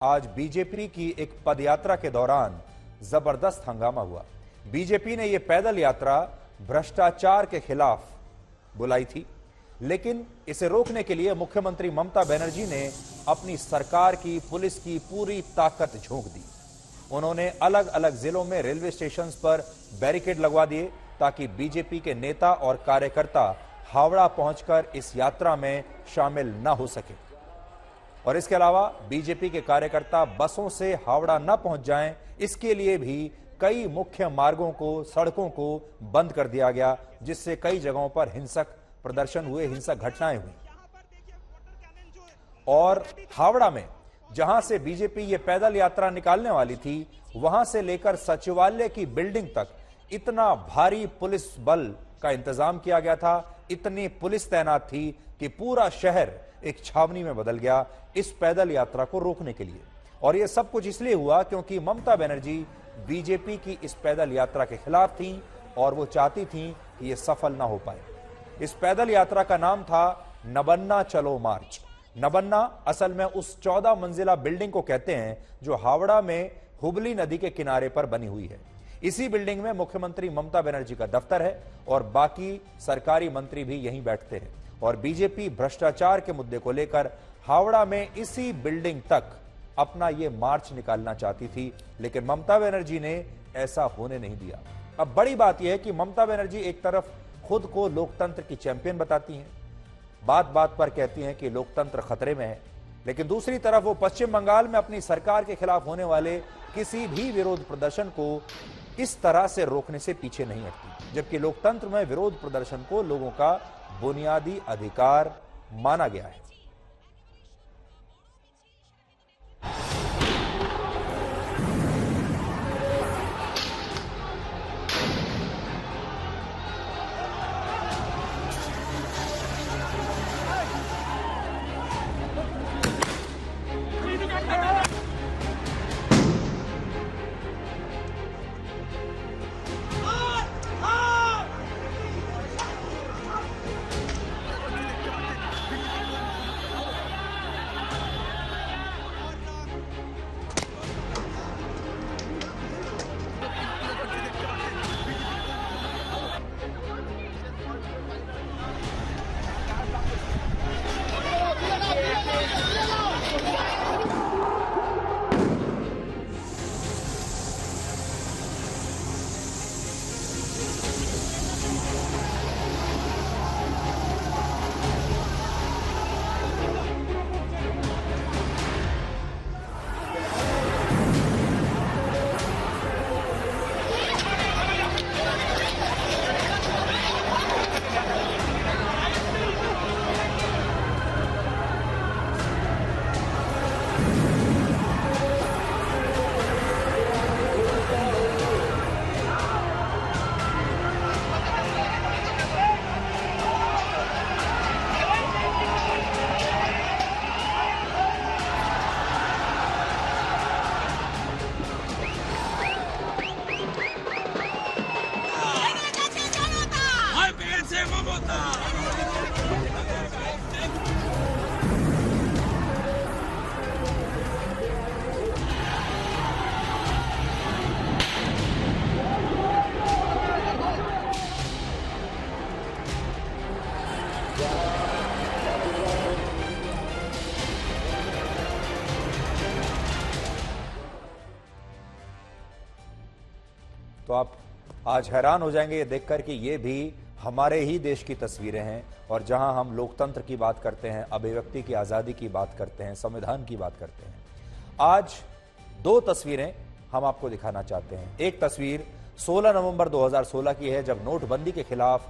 आज बीजेपी की एक पदयात्रा के दौरान जबरदस्त हंगामा हुआ। बीजेपी ने यह पैदल यात्रा भ्रष्टाचार के खिलाफ बुलाई थी, लेकिन इसे रोकने के लिए मुख्यमंत्री ममता बनर्जी ने अपनी सरकार की, पुलिस की पूरी ताकत झोंक दी। उन्होंने अलग अलग जिलों में रेलवे स्टेशन पर बैरिकेड लगवा दिए ताकि बीजेपी के नेता और कार्यकर्ता हावड़ा पहुंचकर इस यात्रा में शामिल न हो सके। और इसके अलावा बीजेपी के कार्यकर्ता बसों से हावड़ा न पहुंच जाएं, इसके लिए भी कई मुख्य मार्गों को, सड़कों को बंद कर दिया गया, जिससे कई जगहों पर हिंसक प्रदर्शन हुए, हिंसक घटनाएं हुई। और हावड़ा में जहां से बीजेपी ये पैदल यात्रा निकालने वाली थी, वहां से लेकर सचिवालय की बिल्डिंग तक इतना भारी पुलिस बल का इंतजाम किया गया था, इतनी पुलिस तैनात थी कि पूरा शहर एक छावनी में बदल गया इस पैदल यात्रा को रोकने के लिए। और यह सब कुछ इसलिए हुआ क्योंकि ममता बनर्जी बीजेपी की इस पैदल यात्रा के खिलाफ थी और वो चाहती थी कि यह सफल ना हो पाए। इस पैदल यात्रा का नाम था नबन्ना चलो मार्च। नबन्ना असल में उस 14 मंजिला बिल्डिंग को कहते हैं जो हावड़ा में हुबली नदी के किनारे पर बनी हुई है। इसी बिल्डिंग में मुख्यमंत्री ममता बनर्जी का दफ्तर है और बाकी सरकारी मंत्री भी यहीं बैठते हैं। और बीजेपी भ्रष्टाचार के मुद्दे को लेकर हावड़ा में इसी बिल्डिंग तक अपना यह मार्च निकालना चाहती थी, लेकिन ममता बनर्जी ने ऐसा होने नहीं दिया। अब बड़ी बात यह है कि ममता बनर्जी एक तरफ खुद को लोकतंत्र की चैंपियन बताती हैं, बात बात पर कहती हैं कि लोकतंत्र खतरे में है, लेकिन दूसरी तरफ वो पश्चिम बंगाल में अपनी सरकार के खिलाफ होने वाले किसी भी विरोध प्रदर्शन को इस तरह से रोकने से पीछे नहीं हटती, जबकि लोकतंत्र में विरोध प्रदर्शन को लोगों का बुनियादी अधिकार माना गया है। तो आप आज हैरान हो जाएंगे ये देखकर कि ये भी हमारे ही देश की तस्वीरें हैं, और जहां हम लोकतंत्र की बात करते हैं, अभिव्यक्ति की आज़ादी की बात करते हैं, संविधान की बात करते हैं। आज दो तस्वीरें हम आपको दिखाना चाहते हैं। एक तस्वीर 16 नवंबर 2016 की है, जब नोटबंदी के खिलाफ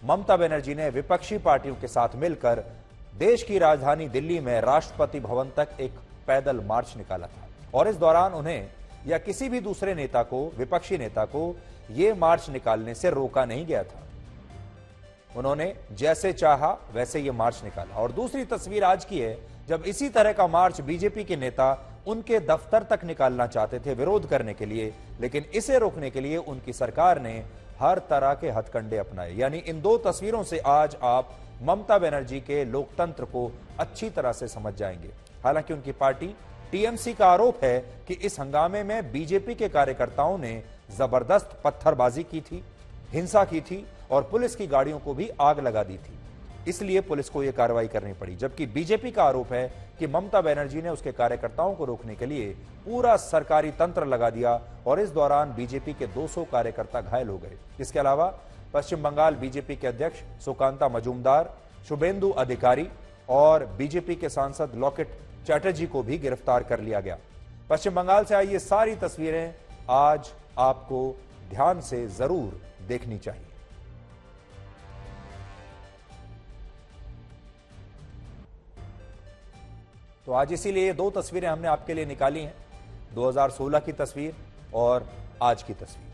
ममता बनर्जी ने विपक्षी पार्टियों के साथ मिलकर देश की राजधानी दिल्ली में राष्ट्रपति भवन तक एक पैदल मार्च निकाला था। और इस दौरान उन्हें या किसी भी दूसरे नेता को, विपक्षी नेता को, यह मार्च निकालने से रोका नहीं गया था। उन्होंने जैसे चाहा वैसे ये मार्च निकाला। और दूसरी तस्वीर आज की है, जब इसी तरह का मार्च बीजेपी के नेता उनके दफ्तर तक निकालना चाहते थे विरोध करने के लिए, लेकिन इसे रोकने के लिए उनकी सरकार ने हर तरह के हथकंडे अपनाए। यानी इन दो तस्वीरों से आज आप ममता बनर्जी के लोकतंत्र को अच्छी तरह से समझ जाएंगे। हालांकि उनकी पार्टी टीएमसी का आरोप है कि इस हंगामे में बीजेपी के कार्यकर्ताओं ने जबरदस्त पत्थरबाजी की थी, हिंसा की थी और पुलिस की गाड़ियों को भी आग लगा दी थी। इसलिए पुलिस को यह कार्रवाई करनी पड़ी। जबकि बीजेपी का आरोप है कि ममता बनर्जी ने उसके कार्यकर्ताओं को रोकने के लिए पूरा सरकारी तंत्र लगा दिया और इस दौरान बीजेपी के 200 कार्यकर्ता घायल हो गए। इसके अलावा पश्चिम बंगाल बीजेपी के अध्यक्ष सुकांता मजूमदार, शुभेंदु अधिकारी और बीजेपी के सांसद लॉकेट चैटर्जी को भी गिरफ्तार कर लिया गया। पश्चिम बंगाल से आई ये सारी तस्वीरें आज आपको ध्यान से जरूर देखनी चाहिए। तो आज इसीलिए ये दो तस्वीरें हमने आपके लिए निकाली हैं, 2016 की तस्वीर और आज की तस्वीर।